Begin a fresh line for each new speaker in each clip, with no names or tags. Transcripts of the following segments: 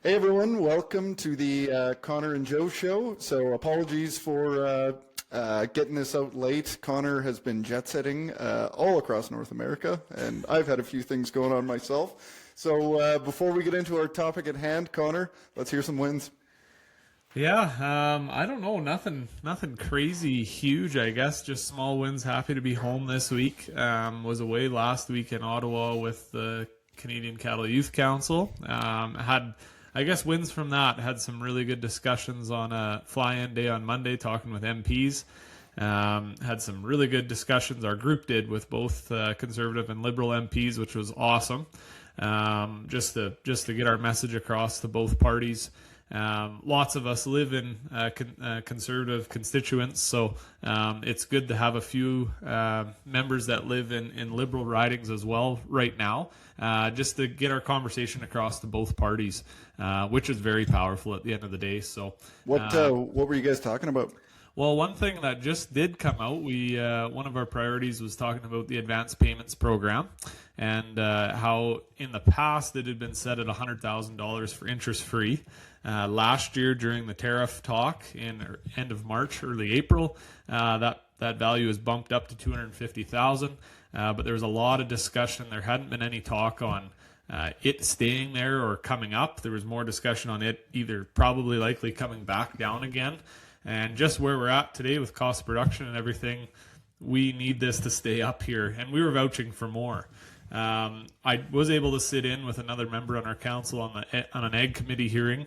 Hey everyone, welcome to the Connor and Joe show. So apologies for getting this out late. Connor has been jet setting all across North America, and I've had a few things going on myself. So before we get into our topic at hand, Connor, let's hear some wins.
Yeah, I don't know, nothing crazy huge, I guess. Just small wins. Happy to be home this week. Was away last week in Ottawa with the Canadian Cattle Youth Council. Had, I guess, wins from that. Had some really good discussions on a fly-in day on Monday, talking with MPs. Had some really good discussions. Our group did with both Conservative and Liberal MPs, which was awesome. Just to get our message across to both parties. Lots of us live in conservative constituents, so it's good to have a few members that live in liberal ridings as well right now, just to get our conversation across to both parties, which is very powerful at the end of the day. So,
What were you guys talking about?
well, one thing that just did come out, we one of our priorities was talking about the advance payments program, and how in the past it had been set at $100,000 for interest free. Last year during the tariff talk in end of March, early April, that value is bumped up to $250,000. But there was a lot of discussion. There hadn't been any talk on it staying there or coming up. There was more discussion on it either probably likely coming back down again. And just where we're at today with cost of production and everything, we need this to stay up here. And we were vouching for more. I was able to sit in with another member on our council on an ag committee hearing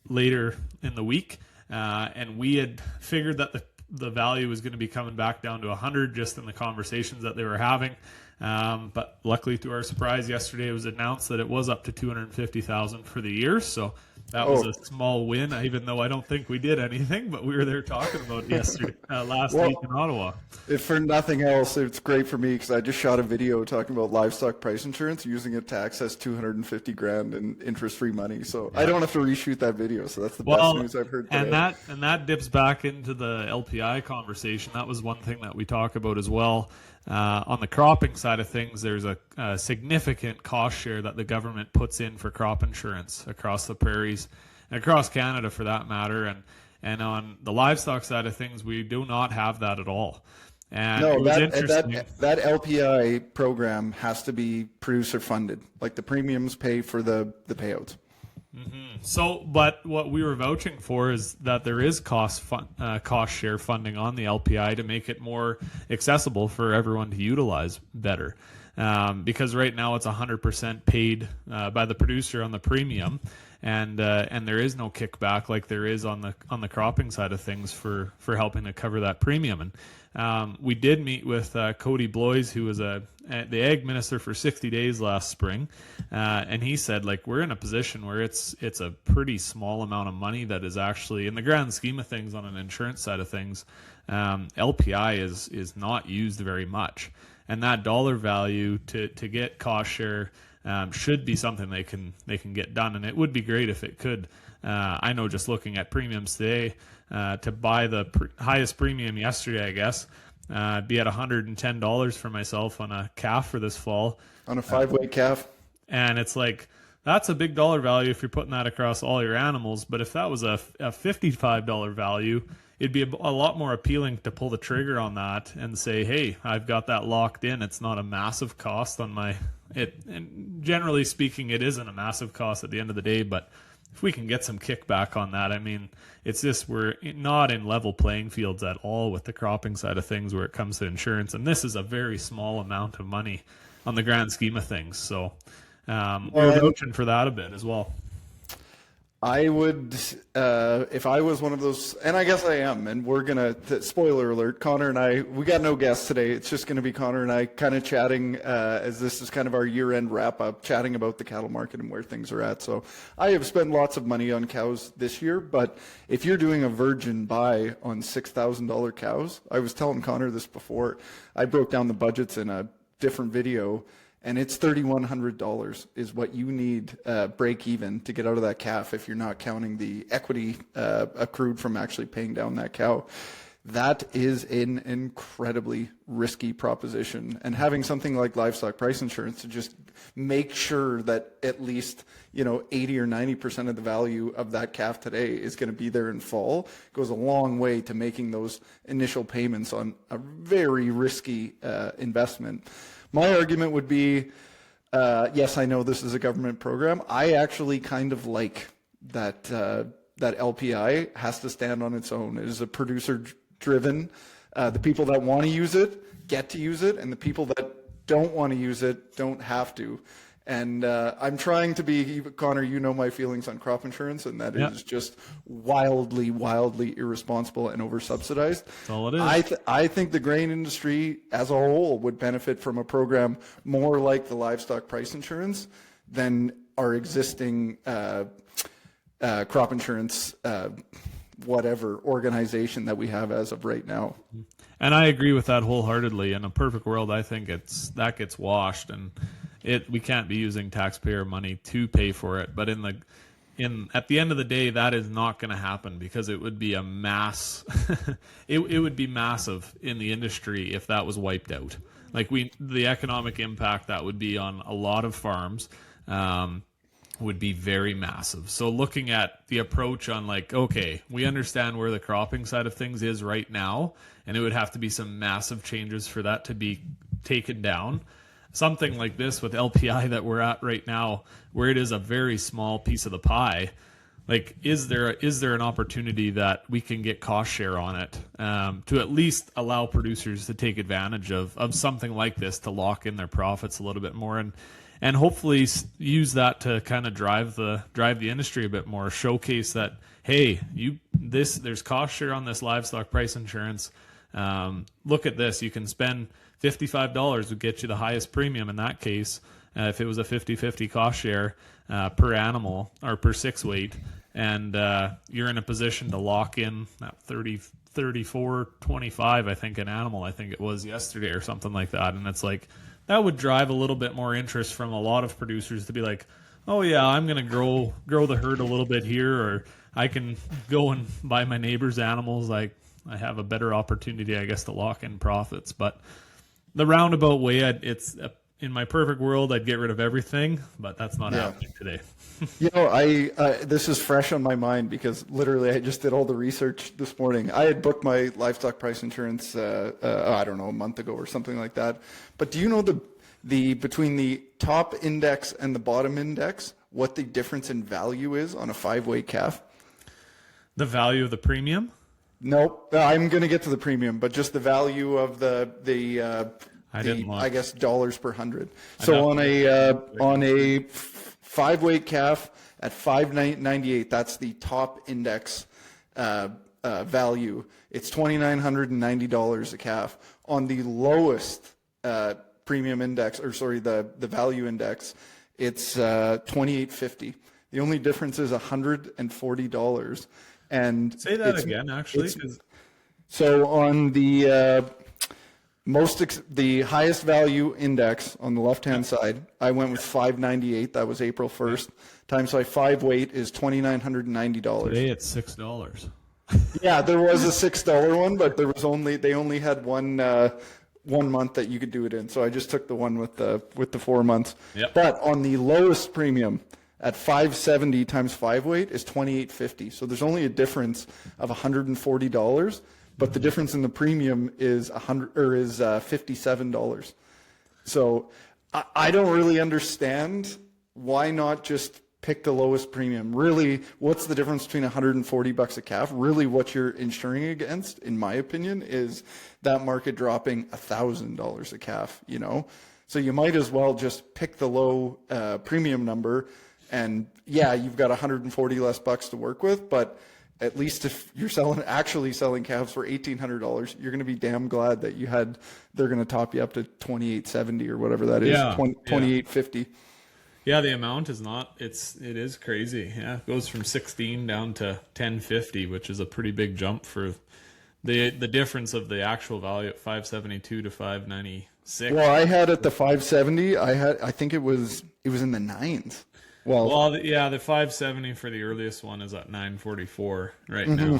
later in the week, and we had figured that the value was going to be coming back down to 100 just in the conversations that they were having. But luckily, to our surprise, yesterday it was announced that it was up to 250,000 for the year. So that was a small win, even though I don't think we did anything, but we were there talking about it yesterday, last week in Ottawa.
If for nothing else, it's great for me because I just shot a video talking about livestock price insurance, using it to access 250 grand in interest-free money. So I don't have to reshoot that video. So that's the best news I've heard today.
And that dips back into the LPI conversation. That was one thing that we talk about as well. On the cropping side of things, there's a significant cost share that the government puts in for crop insurance across the prairies and across Canada for that matter. And on the livestock side of things, we do not have that at all. And
No,
it was interesting.
that LPI program has to be producer funded. Like the premiums pay for the payouts.
So, but what we were vouching for is that there is cost share funding on the LPI to make it more accessible for everyone to utilize better. Because right now it's 100% paid by the producer on the premium, and there is no kickback like there is on the cropping side of things for helping to cover that premium. And we did meet with Cody Bloys, who was the ag minister for 60 days last spring, and he said, like, we're in a position where it's a pretty small amount of money that is actually, in the grand scheme of things, on an insurance side of things, LPI is not used very much, and that dollar value to get cost share should be something they can get done, and it would be great if it could. I know just looking at premiums today, to buy the highest premium yesterday, I guess, be at $110 for myself on a calf for this fall.
On a 5-weight calf.
And it's like, that's a big dollar value if you're putting that across all your animals. But if that was a $55 value, it'd be a lot more appealing to pull the trigger on that and say, hey, I've got that locked in. It's not a massive cost on and generally speaking, it isn't a massive cost at the end of the day, but if we can get some kickback on that, I mean, it's just we're not in level playing fields at all with the cropping side of things where it comes to insurance, and this is a very small amount of money on the grand scheme of things. So we're vouching for that a bit as well.
I would, if I was one of those, and I guess I am, and we're going to, spoiler alert, Connor and I, we got no guests today. It's just going to be Connor and I kind of chatting, as this is kind of our year-end wrap-up, chatting about the cattle market and where things are at. So I have spent lots of money on cows this year, but if you're doing a virgin buy on $6,000 cows, I was telling Connor this before, I broke down the budgets in a different video, and it's $3,100 is what you need break even to get out of that calf if you're not counting the equity accrued from actually paying down that cow. that is an incredibly risky proposition. And having something like livestock price insurance to just make sure that at least, 80 or 90% of the value of that calf today is going to be there in fall goes a long way to making those initial payments on a very risky investment. My argument would be, yes, I know this is a government program. I actually kind of like that that LPI has to stand on its own. It is a producer-driven. The people that want to use it get to use it, and the people that don't want to use it don't have to. And I'm trying to be, Connor, my feelings on crop insurance, and that is just wildly, wildly irresponsible and over-subsidized.
That's all it is.
I think the grain industry as a whole would benefit from a program more like the livestock price insurance than our existing crop insurance whatever organization that we have as of right now.
And I agree with that wholeheartedly. In a perfect world, I think that gets washed, and we can't be using taxpayer money to pay for it. But at the end of the day, that is not going to happen, because it would be a mass. it would be massive in the industry if that was wiped out. The economic impact that would be on a lot of farms would be very massive. So looking at the approach on okay, we understand where the cropping side of things is right now, and it would have to be some massive changes for that to be taken down. Something like this with LPI that we're at right now, where it is a very small piece of the pie, is there an opportunity that we can get cost share on it to at least allow producers to take advantage of something like this to lock in their profits a little bit more, and hopefully use that to kind of drive the industry a bit more, showcase that, hey, there's cost share on this livestock price insurance. Look at this. You can spend $55 would get you the highest premium in that case, if it was a 50-50 cost share per animal or per 6 weight, and you're in a position to lock in that 34.25, I think, an animal. I think it was yesterday or something like that, and it's that would drive a little bit more interest from a lot of producers to be like, oh yeah, I'm going to grow the herd a little bit here, or I can go and buy my neighbor's animals. I have a better opportunity, I guess, to lock in profits. But the roundabout way, in my perfect world, I'd get rid of everything, but that's not happening today.
This is fresh on my mind because literally I just did all the research this morning. I had booked my livestock price insurance, I don't know, a month ago or something like that. But do you know the between the top index and the bottom index, what the difference in value is on a 5-weight calf?
The value of the premium?
Nope. I'm going to get to the premium, but just the value of I guess dollars per 100. So on a 5-weight calf at $5.98, that's the top index value. It's $2,990 a calf. On the lowest premium index, the value index, it's $2,850. The only difference is $140. And
say that again, actually.
So on the the highest value index on the left-hand side, I went with $5.98. That was April 1st. Times by 5-weight is $2,990.
Today it's $6.
Yeah, there was a $6 one, but they only had one month that you could do it in. So I just took the one with the 4 months.
Yep.
But on the lowest premium at $570 times 5-weight is $2,850. So there's only a difference of $140. But the difference in the premium is $57. So I don't really understand why not just pick the lowest premium. Really, what's the difference between $140 a calf? Really, what you're insuring against, in my opinion, is that market dropping $1,000 a calf. So you might as well just pick the low premium number, and you've got 140 less bucks to work with, but at least if you're actually selling calves for $1,800, you're going to be damn glad that they're going to top you up to $2,870 or whatever that is, $2,850.
Yeah, the amount is not. It is crazy. Yeah, it goes from 16 down to 1050, which is a pretty big jump for the difference of the actual value at 572 to 596.
Well, I had at the 570. I think it was in the nines.
The 570 for the earliest one is at 944 right now.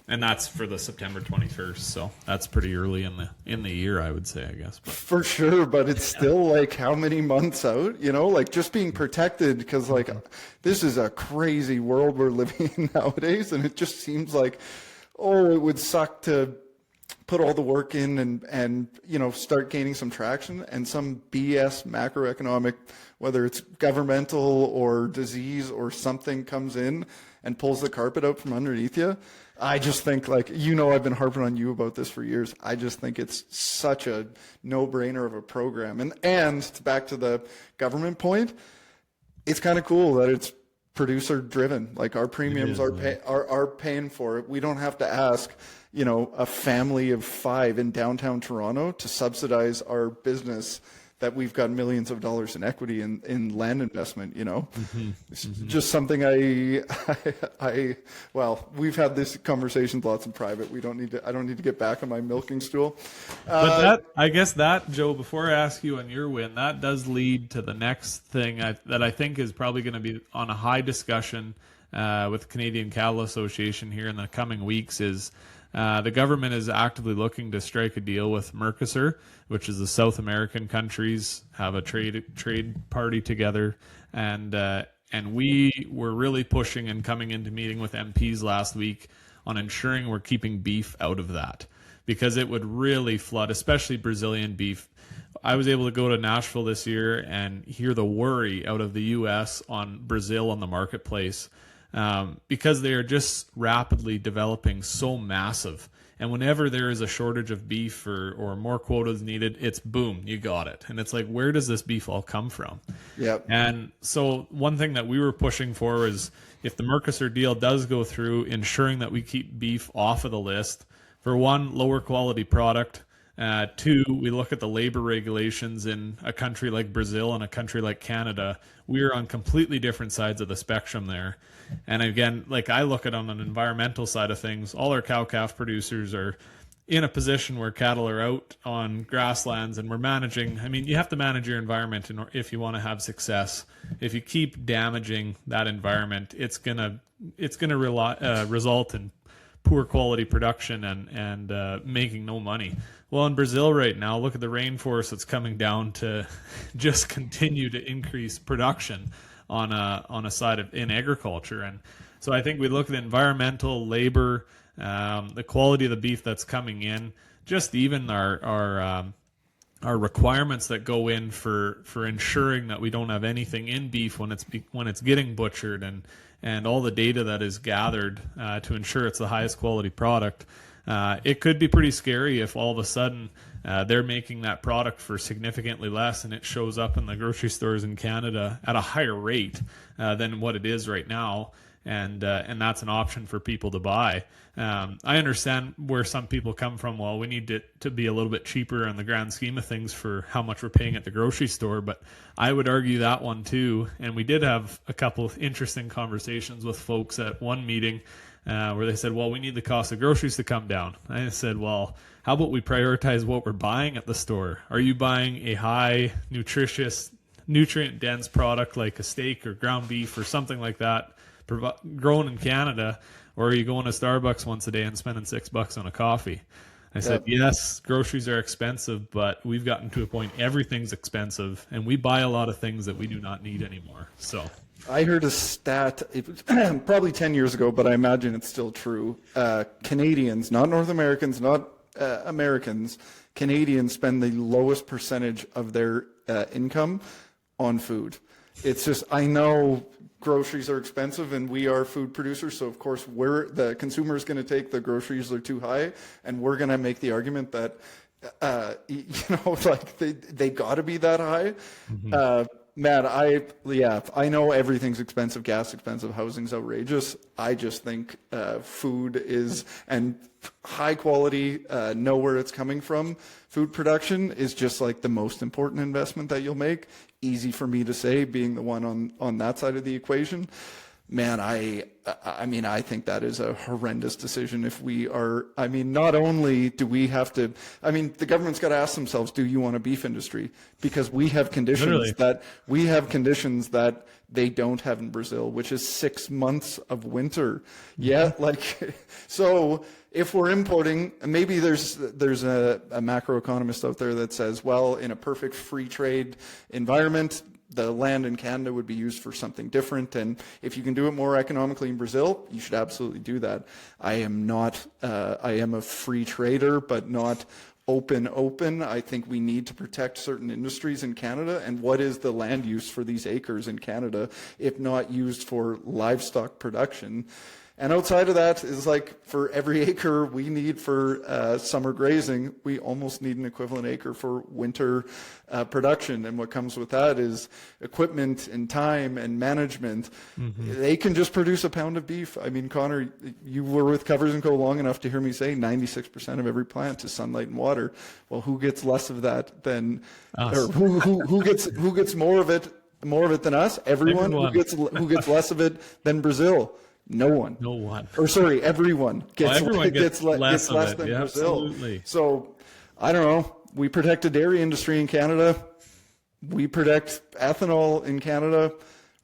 and that's for the September 21st. So that's pretty early in the year, I would say, I guess. But
For sure, but it's still like how many months out, like just being protected, because like this is a crazy world we're living in nowadays, and it just seems like, oh, it would suck to put all the work in and start gaining some traction, and some BS macroeconomic, whether it's governmental or disease or something, comes in and pulls the carpet out from underneath you. I just think, like, I've been harping on you about this for years. I just think it's such a no-brainer of a program. And back to the government point, it's kind of cool that it's producer driven. Like, our premiums are paying for it. We don't have to ask, a family of 5 in downtown Toronto to subsidize our business that we've got millions of dollars in equity in land investment. It's just something well, we've had this conversation lots in private. I don't need to get back on my milking stool.
But I guess that, Joe, before I ask you on your win, that does lead to the next thing that I think is probably going to be on a high discussion with the Canadian Cattle Association here in the coming weeks is the government is actively looking to strike a deal with Mercosur, which is the South American countries have a trade party together, and we were really pushing and coming into meeting with MPs last week on ensuring we're keeping beef out of that, because it would really flood, especially Brazilian beef. I was able to go to Nashville this year and hear the worry out of the U.S. on Brazil on the marketplace. Because they are just rapidly developing so massive. And whenever there is a shortage of beef or more quotas needed, it's boom, you got it. And it's like, where does this beef all come from?
Yep.
And so one thing that we were pushing for is, if the Mercosur deal does go through, ensuring that we keep beef off of the list. For one, lower quality product. Two, we look at the labor regulations in a country like Brazil and a country like Canada. We are on completely different sides of the spectrum there. And again, like, I look at on an environmental side of things, all our cow-calf producers are in a position where cattle are out on grasslands, and we're managing. I mean, you have to manage your environment if you want to have success. If you keep damaging that environment, it's gonna result in poor quality production and making no money. Well, in Brazil right now, look at the rainforest that's coming down to just continue to increase production on a side in agriculture. And so I think we look at the environmental, labor, the quality of the beef that's coming in, just even our requirements that go in for ensuring that we don't have anything in beef when it's getting butchered, and all the data that is gathered to ensure it's the highest quality product. It could be pretty scary if all of a sudden they're making that product for significantly less, and it shows up in the grocery stores in Canada at a higher rate than what it is right now, and that's an option for people to buy. I understand where some people come from. Well, we need it to be a little bit cheaper in the grand scheme of things for how much we're paying at the grocery store, but I would argue that one too. And we did have a couple of interesting conversations with folks at one meeting where they said, well, we need the cost of groceries to come down. I said, well, how about we prioritize what we're buying at the store? Are you buying a high nutritious, nutrient-dense product like a steak or ground beef or something like that grown in Canada, or are you going to Starbucks once a day and spending $6 on a coffee? I said, yes, groceries are expensive, but we've gotten to a point everything's expensive, and we buy a lot of things that we do not need anymore. So
I heard a stat, it was probably 10 years ago, but I imagine it's still true. Canadians, not North Americans, not Americans, Canadians spend the lowest percentage of their income on food. It's just, I know groceries are expensive and we are food producers, so of course the consumer is going to take the groceries are too high, and we're going to make the argument that like they got to be that high. Matt, I know everything's expensive, gas expensive, housing's outrageous. I just think food is, and high quality, know where it's coming from. Food production is just like the most important investment that you'll make. Easy for me to say, being the one on that side of the equation. man, I mean, I think that is a horrendous decision. If we are, I mean, not only do we have to, I mean, the government's got to ask themselves, do you want a beef industry? Because we have conditions that they don't have in Brazil, which is 6 months of winter. Yeah, like, so if we're importing, maybe there's a macroeconomist out there that says, well, in a perfect free trade environment, the land in Canada would be used for something different, and if you can do it more economically in Brazil, you should absolutely do that. I am a free trader, but not open. I think we need to protect certain industries in Canada, and what is the land use for these acres in Canada if not used for livestock production? And outside of that is like for every acre we need for summer grazing, we almost need an equivalent acre for winter production. And what comes with that is equipment and time and management. They can just produce a pound of beef. I mean, Connor, you were with Covers & Co long enough to hear me say 96% of every plant is sunlight and water. Well, who gets less of that than us? Or who gets more of it than us? Everyone. Who gets less of it than Brazil? No one. Or sorry, everyone gets less than Brazil.
Absolutely.
So I don't know. We protect the dairy industry in Canada. We protect ethanol in Canada.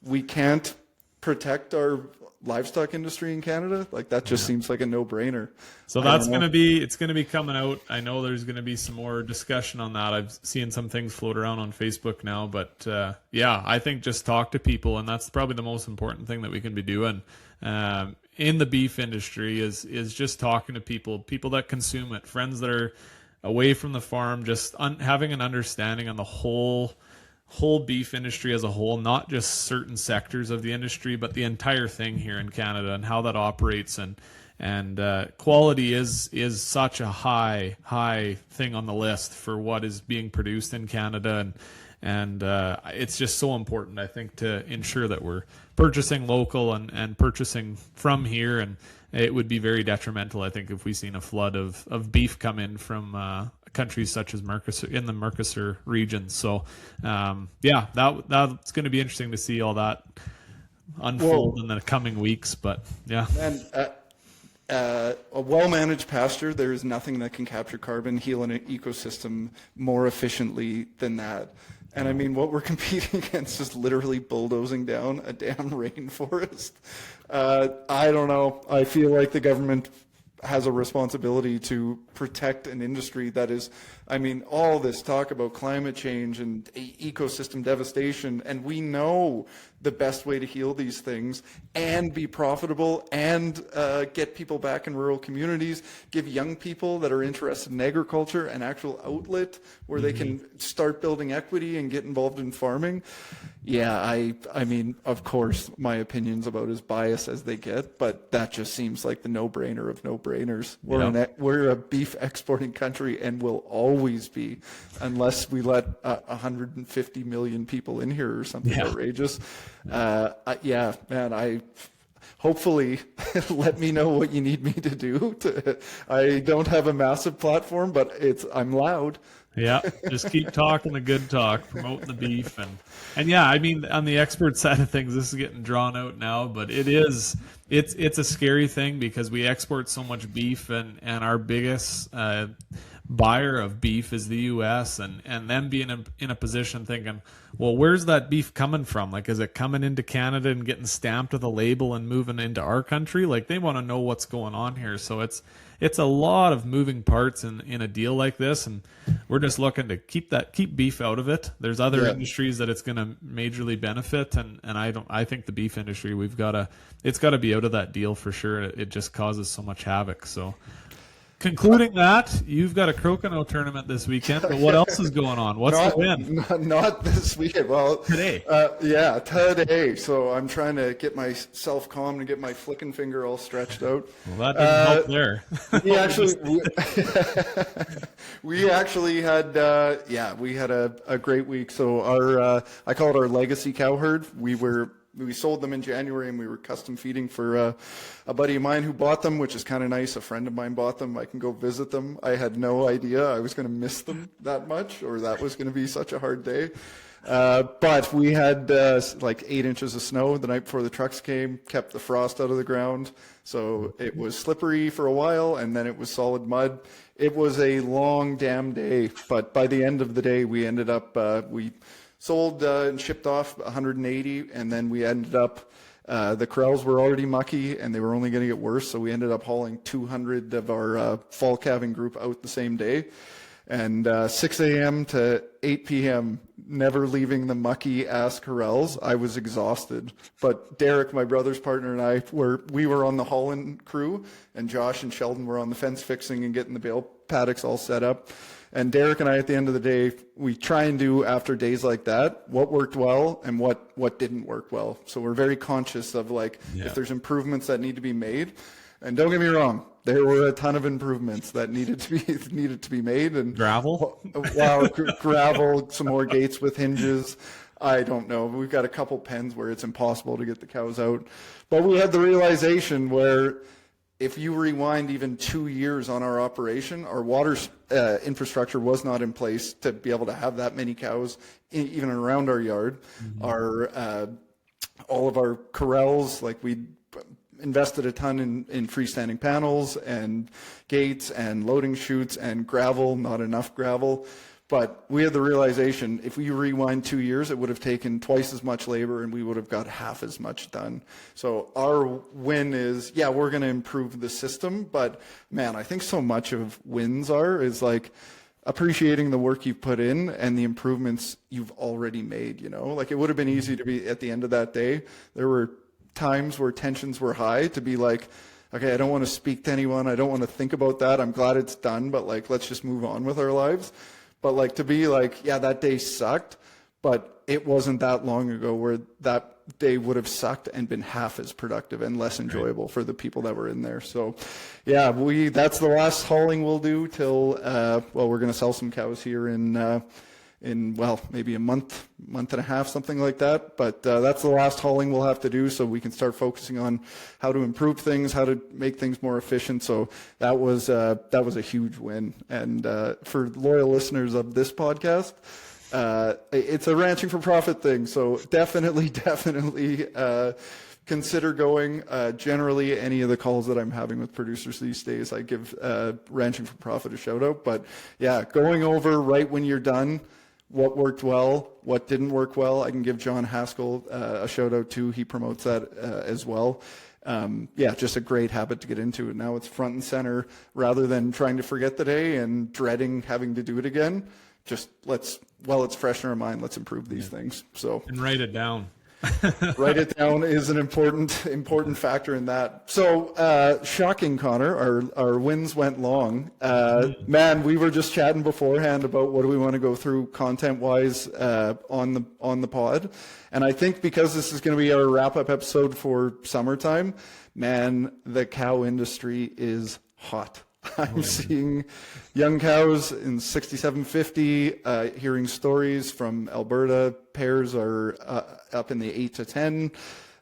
We can't protect our livestock industry in Canada. Like that just seems like a no-brainer.
So that's going to be coming out. I know there's going to be some more discussion on that. I've seen some things float around on Facebook now, but yeah, I think just talk to people, and that's probably the most important thing that we can be doing in the beef industry is just talking to people that consume it, friends that are away from the farm, just having an understanding on the whole beef industry as a whole, not just certain sectors of the industry, but the entire thing here in Canada and how that operates. And quality is such a high thing on the list for what is being produced in Canada, and it's just so important, I think, to ensure that we're purchasing local and purchasing from here. And it would be very detrimental, I think, if we seen a flood of beef come in from countries such as Mercosur, in the Mercosur region. So yeah, that's going to be interesting to see all that unfold in the coming weeks. But yeah.
And a well-managed pasture, there is nothing that can capture carbon, heal an ecosystem more efficiently than that. And I mean, what we're competing against is literally bulldozing down a damn rainforest. I don't know. I feel like the government has a responsibility to protect an industry that is, I mean, all this talk about climate change and ecosystem devastation, and we know the best way to heal these things and be profitable and get people back in rural communities, give young people that are interested in agriculture an actual outlet where they can start building equity and get involved in farming. Yeah, I mean, of course, my opinion's about as biased as they get, but that just seems like the no-brainer of no-brainers. We're a beef exporting country and will always be, unless we let 150 million people in here or something outrageous. Yeah, man, hopefully let me know what you need me to do. I don't have a massive platform, but I'm loud.
Yeah, just keep talking the good talk, promoting the beef, and yeah, I mean, on the export side of things, this is getting drawn out now, but it's a scary thing because we export so much beef, and our biggest buyer of beef is the U.S. and them being in a position thinking, well, where's that beef coming from? Like, is it coming into Canada and getting stamped with a label and moving into our country? Like, they want to know what's going on here. So it's a lot of moving parts in a deal like this, and we're just looking to keep beef out of it. There's other industries that it's going to majorly benefit, and I think the beef industry, it's got to be out of that deal for sure. It just causes so much havoc. So concluding that, you've got a Crokinole tournament this weekend, but what else is going on? What's the win?
Not this weekend. Well,
today.
Yeah, today. So I'm trying to get myself calm and get my flicking finger all stretched out.
Well, that didn't help there.
we actually had a great week. So I call it our legacy cow herd. We sold them in January, and we were custom feeding for a buddy of mine who bought them, which is kind of nice. A friend of mine bought them. I can go visit them. I had no idea I was going to miss them that much, or that was going to be such a hard day. But we had like 8 inches of snow the night before the trucks came, kept the frost out of the ground. So it was slippery for a while, and then it was solid mud. It was a long damn day, but by the end of the day, we ended up, we sold and shipped off 180, and then we ended up, the corrals were already mucky, and they were only going to get worse, so we ended up hauling 200 of our fall calving group out the same day. And 6 a.m. to 8 p.m., never leaving the mucky ass corrals. I was exhausted. But Derek, my brother's partner, and I we were on the hauling crew, and Josh and Sheldon were on the fence fixing and getting the bale paddocks all set up. And Derek and I, at the end of the day, we try and do, after days like that, what worked well and what didn't work well. So we're very conscious of, like, if there's improvements that need to be made. And don't get me wrong, there were a ton of improvements that needed to be made. And
Gravel?
Wow, gravel, some more gates with hinges. I don't know. We've got a couple pens where it's impossible to get the cows out. But we had the realization where if you rewind even 2 years on our operation, our water infrastructure was not in place to be able to have that many cows even around our yard. Our all of our corrals, like, we invested a ton in freestanding panels and gates and loading chutes and gravel, not enough gravel. But we had the realization, if we rewind 2 years, it would have taken twice as much labor and we would have got half as much done. So our win is, yeah, we're going to improve the system, but man, I think so much of wins is like appreciating the work you've put in and the improvements you've already made, you know? Like, it would have been easy to be, at the end of that day, there were times where tensions were high, to be like, okay, I don't want to speak to anyone, I don't want to think about that, I'm glad it's done, but like, let's just move on with our lives. But like, to be like, yeah, that day sucked, but it wasn't that long ago where that day would have sucked and been half as productive and less enjoyable for the people that were in there. So yeah, that's the last hauling we'll do till we're going to sell some cows here in maybe a month and a half, something like that. But that's the last hauling we'll have to do, so we can start focusing on how to improve things, how to make things more efficient. So that was a huge win. And for loyal listeners of this podcast, it's a ranching for profit thing. So definitely consider going. Generally, any of the calls that I'm having with producers these days, I give Ranching for Profit a shout out. But yeah, going over right when you're done, what worked well, what didn't work well. I can give John Haskell a shout out too. He promotes that as well. Just a great habit to get into. And now it's front and center rather than trying to forget the day and dreading having to do it again. Just it's fresh in our mind, let's improve these things. So, and
write it down.
Write it down is an important factor in that. So, shocking, Connor, our wins went long. Man, we were just chatting beforehand about what do we want to go through content-wise on the pod. And I think because this is going to be our wrap-up episode for summertime, man, the cow industry is hot. I'm seeing young cows in 6750, hearing stories from Alberta. Pairs are up in the 8 to 10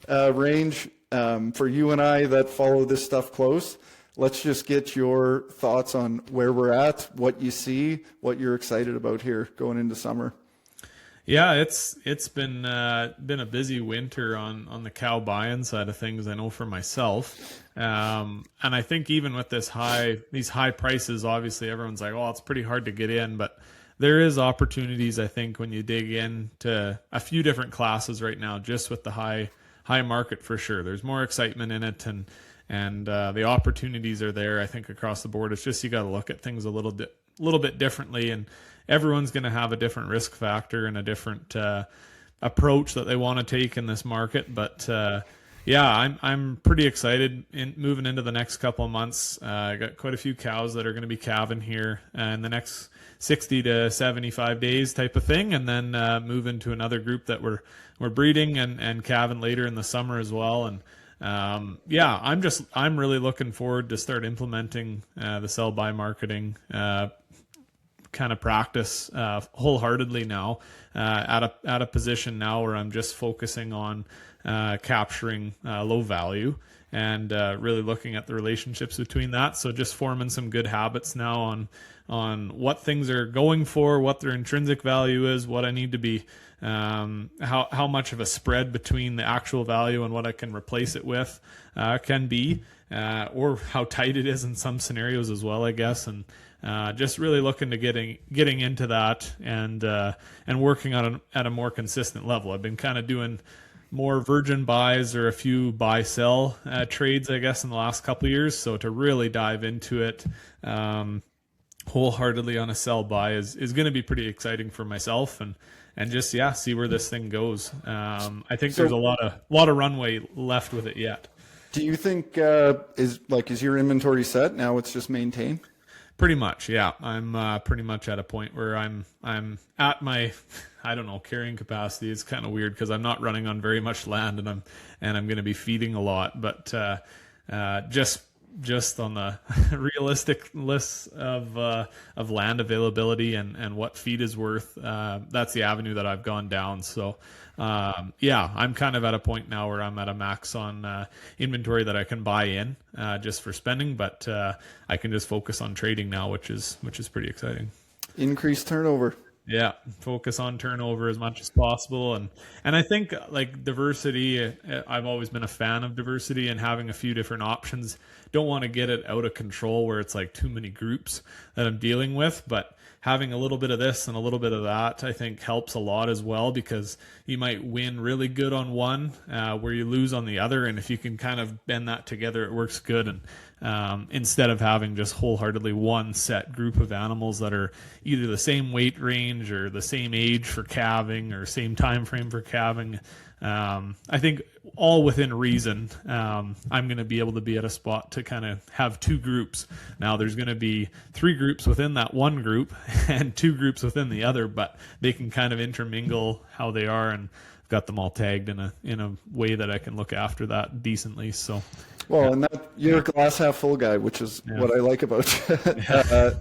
range. For you and I that follow this stuff close, let's just get your thoughts on where we're at, what you see, what you're excited about here going into summer.
Yeah, it's been a busy winter on the cow buy-in side of things. I know for myself, and I think even with these high prices, obviously everyone's like, "Oh, it's pretty hard to get in," but there is opportunities. I think when you dig into a few different classes right now, just with the high market for sure, there's more excitement in it, and the opportunities are there. I think across the board, it's just you got to look at things a little bit differently and. Everyone's going to have a different risk factor and a different approach that they want to take in this market. But I'm pretty excited moving into the next couple of months. I got quite a few cows that are going to be calving here in the next 60 to 75 days type of thing, and then move into another group that we're breeding and calving later in the summer as well. And I'm really looking forward to start implementing the sell buy marketing kind of practice wholeheartedly now, at a position now where I'm just focusing on capturing low value, and really looking at the relationships between that. So just forming some good habits now on what things are going for, what their intrinsic value is, what I need to be, how much of a spread between the actual value and what I can replace it with can be, or how tight it is in some scenarios as well, I guess. And just really looking to getting into that and working on at a more consistent level. I've been kind of doing more virgin buys or a few buy sell trades, I guess, in the last couple of years. So to really dive into it wholeheartedly on a sell buy is going to be pretty exciting for myself, and just see where this thing goes. I think there's a lot of runway left with it yet.
Do you think is your inventory set now? It's just maintain.
Pretty much, yeah. I'm pretty much at a point where I'm at my, I don't know, carrying capacity. It's kind of weird because I'm not running on very much land, and I'm going to be feeding a lot. But just on the realistic list of land availability and what feed is worth, that's the avenue that I've gone down. So I'm kind of at a point now where I'm at a max on inventory that I can buy in just for spending, but I can just focus on trading now, which is pretty exciting.
Increased turnover.
Yeah, focus on turnover as much as possible, and I think like diversity. I've always been a fan of diversity and having a few different options. Don't want to get it out of control where it's like too many groups that I'm dealing with, but having a little bit of this and a little bit of that, I think helps a lot as well, because you might win really good on one where you lose on the other, and if you can kind of bend that together, it works good. And instead of having just wholeheartedly one set group of animals that are either the same weight range or the same age for calving or same time frame for calving, I think all within reason, I'm going to be able to be at a spot to kind of have two groups. Now there's going to be three groups within that one group and two groups within the other, but they can kind of intermingle how they are, and I've got them all tagged in a way that I can look after that decently. So.
Well, and that you're a glass half full guy, which is what I like about you.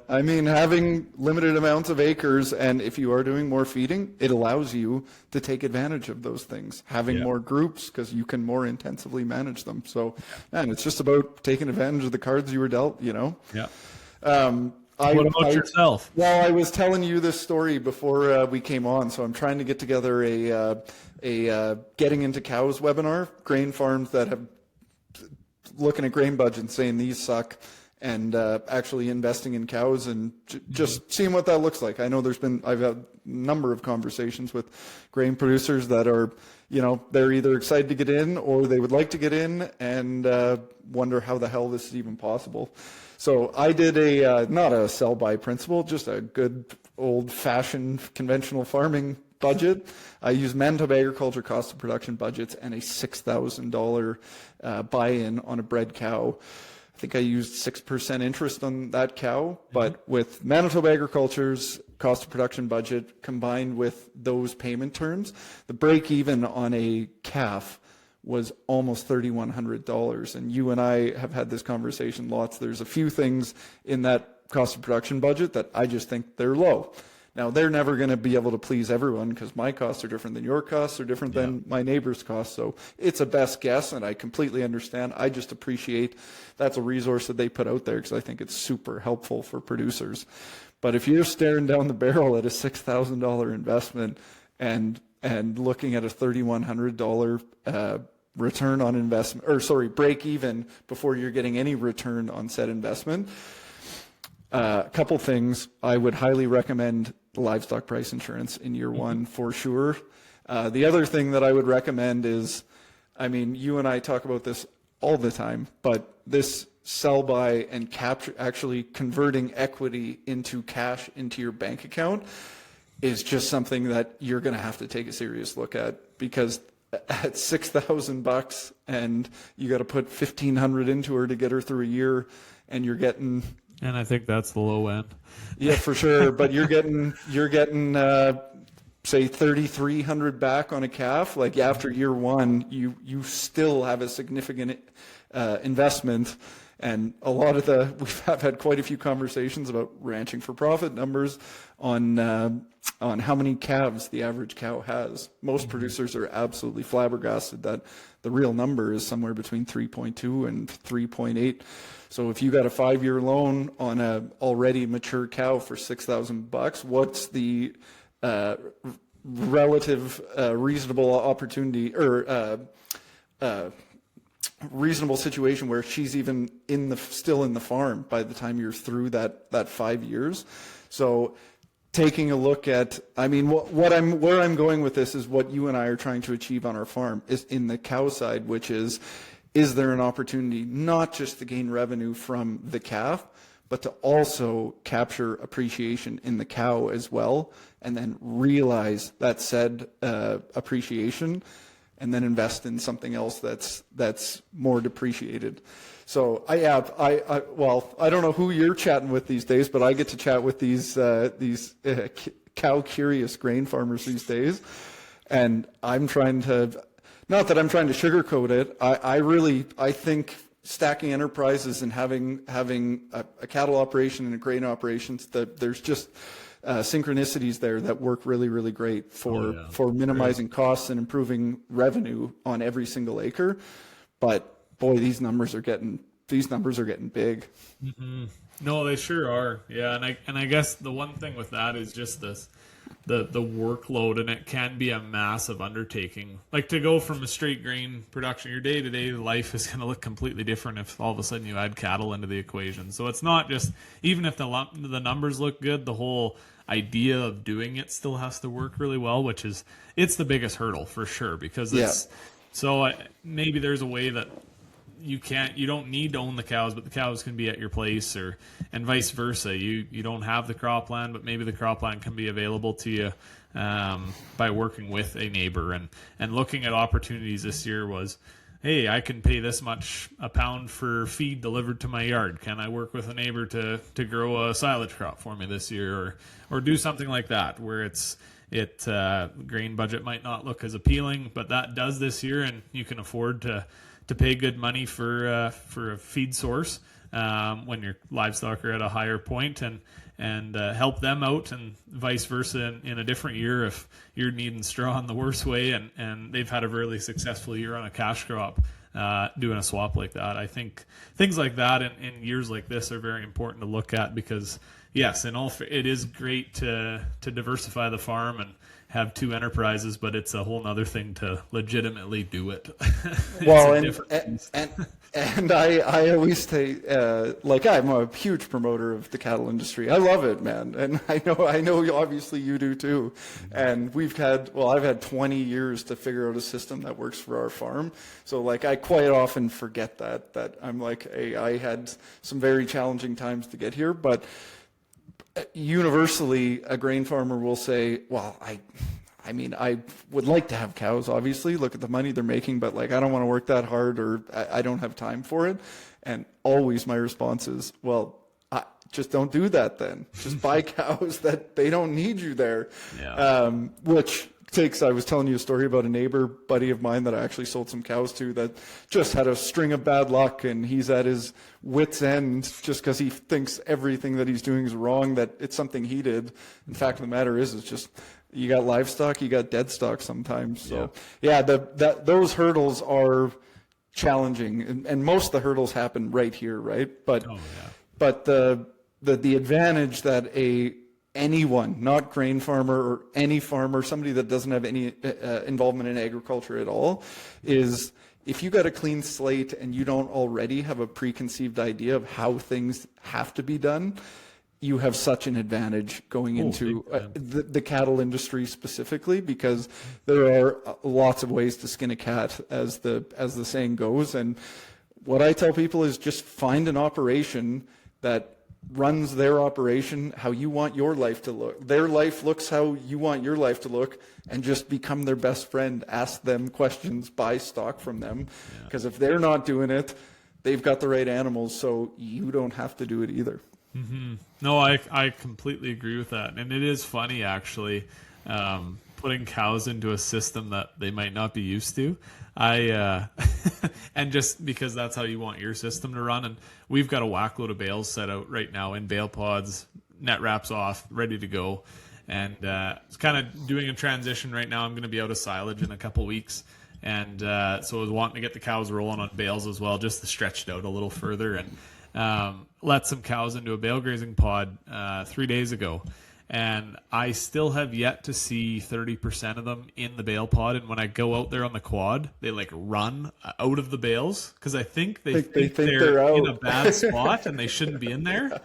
I mean, having limited amounts of acres, and if you are doing more feeding, it allows you to take advantage of those things. Having more groups, because you can more intensively manage them. So, man, it's just about taking advantage of the cards you were dealt, you know?
Yeah. What about yourself?
Well, I was telling you this story before we came on, so I'm trying to get together a Getting Into Cows webinar, grain farms that have looking at grain budget and saying these suck, and actually investing in cows and just seeing what that looks like. I know I've had a number of conversations with grain producers that are, they're either excited to get in or they would like to get in and wonder how the hell this is even possible. So I did not a sell-buy principle, just a good old-fashioned conventional farming budget. I used Manitoba Agriculture cost of production budgets and a $6,000 buy-in on a bred cow. I think I used 6% interest on that cow, but with Manitoba Agriculture's cost of production budget combined with those payment terms, the break even on a calf was almost $3,100. And you and I have had this conversation lots. There's a few things in that cost of production budget that I just think they're low. Now, they're never going to be able to please everyone because my costs are different than your costs are different than my neighbor's costs. So it's a best guess, and I completely understand. I just appreciate that's a resource that they put out there because I think it's super helpful for producers. But if you're staring down the barrel at a $6,000 investment and looking at a $3,100 return on investment, break even before you're getting any return on said investment, a couple things. I would highly recommend the livestock price insurance in year one for sure. The other thing that I would recommend is, I mean, you and I talk about this all the time, but this sell by and capture, actually converting equity into cash into your bank account is just something that you're going to have to take a serious look at, because at $6,000 and you got to put $1,500 into her to get her through a year, and you're getting.
And I think that's the low end.
Yeah, for sure. But you're getting say $3,300 back on a calf. Like after year one, you still have a significant investment, And a lot of we've had quite a few conversations about ranching for profit numbers on how many calves the average cow has. Most producers are absolutely flabbergasted that the real number is somewhere between 3.2 and 3.8. So if you got a 5-year loan on a already mature cow for $6,000, what's the relative reasonable opportunity or reasonable situation where she's even still in the farm by the time you're through that 5 years? So taking a look at, I mean, where I'm going with this is what you and I are trying to achieve on our farm is in the cow side, which is there an opportunity not just to gain revenue from the calf, but to also capture appreciation in the cow as well, and then realize that said appreciation, and then invest in something else that's more depreciated. So I don't know who you're chatting with these days, but I get to chat with these cow curious grain farmers these days, and I'm trying to. Not that I'm trying to sugarcoat it. I think stacking enterprises and having a cattle operation and a grain operations, that there's just synchronicities there that work really, really great for minimizing costs and improving revenue on every single acre. But boy, these numbers are getting big.
Mm-hmm. No, they sure are. Yeah, and I guess the one thing with that is just this. The workload, and it can be a massive undertaking. Like to go from a straight grain production, your day-to-day life is going to look completely different if all of a sudden you add cattle into the equation. So it's not just, even if the numbers look good, the whole idea of doing it still has to work really well, it's the biggest hurdle for sure, because maybe there's a way that you don't need to own the cows, but the cows can be at your place, and vice versa. You don't have the cropland, but maybe the cropland can be available to you by working with a neighbor. And looking at opportunities this year was, hey, I can pay this much a pound for feed delivered to my yard. Can I work with a neighbor to grow a silage crop for me this year, or do something like that where grain budget might not look as appealing, but that does this year, and you can afford to pay good money for a feed source when your livestock are at a higher point, and help them out, and vice versa in a different year if you're needing straw in the worst way, and they've had a really successful year on a cash crop doing a swap like that. I think things like that in years like this are very important to look at, because yes, it is great to diversify the farm and have two enterprises, but it's a whole nother thing to legitimately do it.
Well, and I always say, I'm a huge promoter of the cattle industry. I love it, man, and I know obviously you do too. And I've had 20 years to figure out a system that works for our farm. So I quite often forget that I'm hey, I had some very challenging times to get here, but universally, a grain farmer will say, well, I mean, I would like to have cows, obviously. Look at the money they're making, but I don't want to work that hard, or I don't have time for it. And always my response is, well, just don't do that then. Just buy cows that they don't need you there. Yeah. I was telling you a story about a neighbor buddy of mine that I actually sold some cows to that just had a string of bad luck, and he's at his wit's end just because he thinks everything that he's doing is wrong, that it's something he did. In fact, the matter is, it's just you got livestock, you got dead stock sometimes. So those hurdles are challenging, and most of the hurdles happen right here, right? But the advantage that anyone, not grain farmer or any farmer, somebody that doesn't have any involvement in agriculture at all, is if you got a clean slate and you don't already have a preconceived idea of how things have to be done, you have such an advantage going into the cattle industry specifically, because there are lots of ways to skin a cat, as the saying goes. And what I tell people is just find an operation that runs their operation how you want your life to look. Their life looks how you want your life to look, and just become their best friend. Ask them questions, buy stock from them, because if they're not doing it, they've got the right animals, so you don't have to do it either.
Mm-hmm. No, I completely agree with that. And it is funny, actually. putting cows into a system that they might not be used to. I and just because that's how you want your system to run. And we've got a whack load of bales set out right now in bale pods, net wraps off, ready to go. And it's kind of doing a transition right now. I'm going to be out of silage in a couple weeks. And so I was wanting to get the cows rolling on bales as well, just to stretch it out a little further. And let some cows into a bale grazing pod 3 days ago. And I still have yet to see 30% of them in the bale pod. And when I go out there on the quad, they like run out of the bales because I think they think they're in a bad spot and they shouldn't be in there.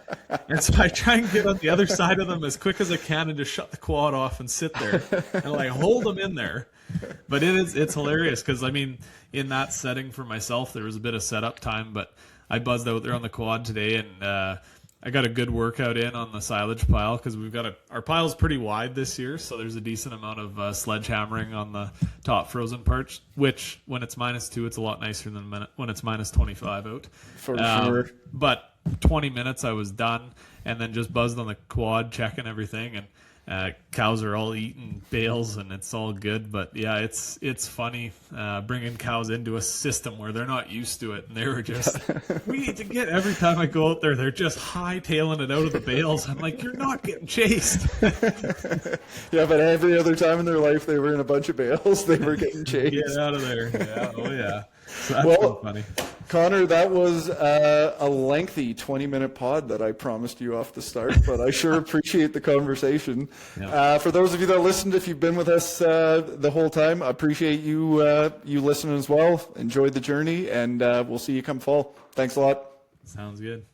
And so I try and get on the other side of them as quick as I can and just shut the quad off and sit there and like hold them in there. But it's hilarious because I mean, in that setting for myself, there was a bit of setup time, but I buzzed out there on the quad today and I got a good workout in on the silage pile because we've got our pile's pretty wide this year, so there's a decent amount of sledgehammering on the top frozen parts, which when it's -2, it's a lot nicer than when it's -25 out.
For sure.
But 20 minutes I was done and then just buzzed on the quad checking everything, and cows are all eating bales and it's all good. But yeah, it's funny bringing cows into a system where they're not used to it, and they were just we need to get, every time I go out there they're just hightailing it out of the bales. I'm like, you're not getting chased.
Yeah, but every other time in their life they were in a bunch of bales, they were getting chased.
Get out of there. Yeah. Oh yeah. So that's been funny.
Connor, that was a lengthy 20-minute pod that I promised you off the start, but I sure appreciate the conversation. Yeah. For those of you that listened, if you've been with us the whole time, I appreciate you listening as well. Enjoyed the journey, and we'll see you come fall. Thanks a lot.
Sounds good.